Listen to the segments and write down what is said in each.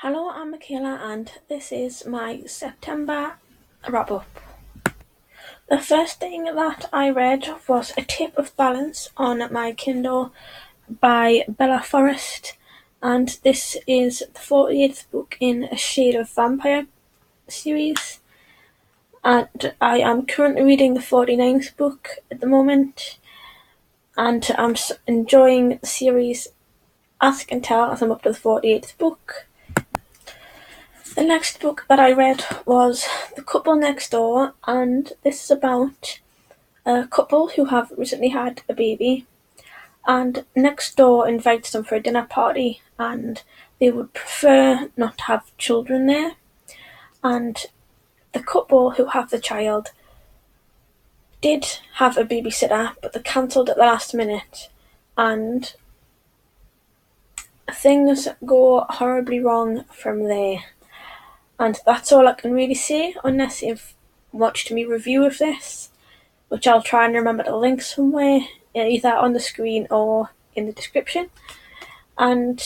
Hello, I'm Michaela and this is my September wrap up. The first thing that I read was A Tip of Balance on my Kindle by Bella Forrest, and this is the 48th book in A Shade of Vampire series, and I am currently reading the 49th book at the moment, and I'm enjoying the series as you can tell as I'm up to the 48th book. The next book that I read was The Couple Next Door, and this is about a couple who have recently had a baby, and next door invites them for a dinner party, and they would prefer not to have children there. And the couple who have the child did have a babysitter, but they cancelled at the last minute, and things go horribly wrong from there. And that's all I can really say, unless you've watched me review of this, which I'll try and remember to link somewhere, either on the screen or in the description. And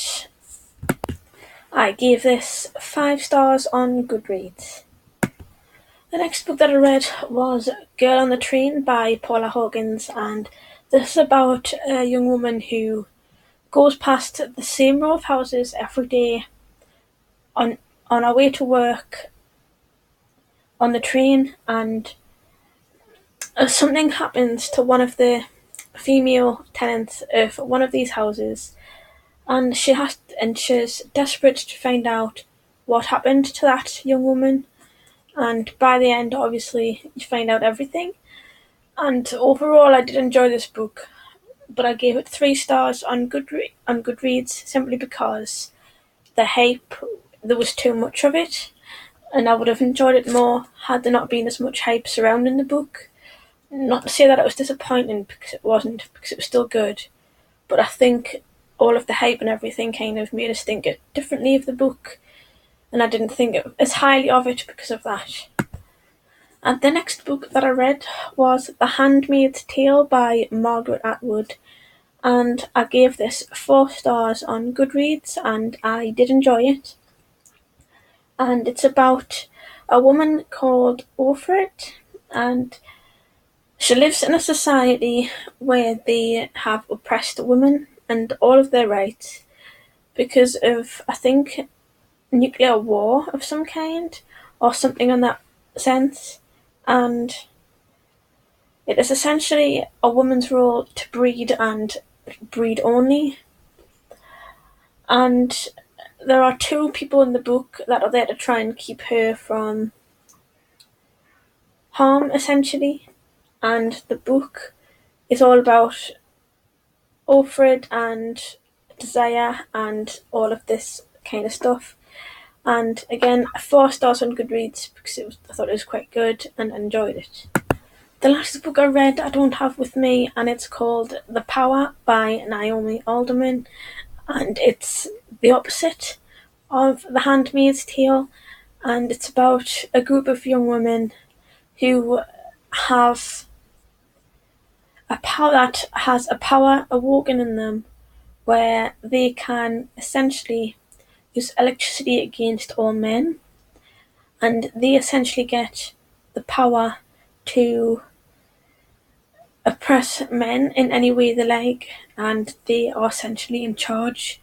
I gave this 5 stars on Goodreads. The next book that I read was Girl on the Train by Paula Hawkins, and this is about a young woman who goes past the same row of houses every day on her way to work on the train, and something happens to one of the female tenants of one of these houses, and she's desperate to find out what happened to that young woman. And by the end, obviously, you find out everything. And overall, I did enjoy this book, but I gave it 3 stars on Goodreads simply because the hype, there was too much of it, and I would have enjoyed it more had there not been as much hype surrounding the book. Not to say that it was disappointing, because it wasn't, because it was still good, but I think all of the hype and everything kind of made us think differently of the book, and I didn't think as highly of it because of that. And the next book that I read was The Handmaid's Tale by Margaret Atwood, and I gave this 4 stars on Goodreads, and I did enjoy it. And it's about a woman called Offred, and she lives in a society where they have oppressed women and all of their rights because of, I think, nuclear war of some kind, or something on that sense. And it is essentially a woman's role to breed and breed only. And there are 2 people in the book that are there to try and keep her from harm, essentially. And the book is all about Offred and desire and all of this kind of stuff. And again, 4 stars on Goodreads because I thought it was quite good and enjoyed it. The last book I read I don't have with me, and it's called The Power by Naomi Alderman, and it's the opposite of The Handmaid's Tale, and it's about a group of young women who have a power that has a power awoken in them where they can essentially use electricity against all men, and they essentially get the power to oppress men in any way they like, and they are essentially in charge.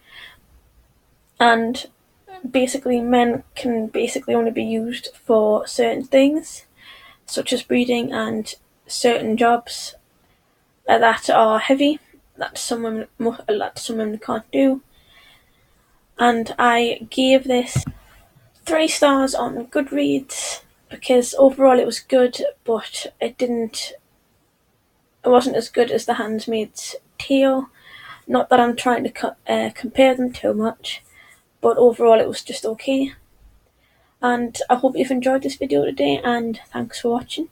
And basically, men can basically only be used for certain things, such as breeding and certain jobs that are heavy, that some women can't do. And I gave this 3 stars on Goodreads because overall it was good, but it wasn't as good as The Handmaid's Tale. Not that I'm trying to compare them too much, but overall it was just okay. And I hope you've enjoyed this video today, and thanks for watching.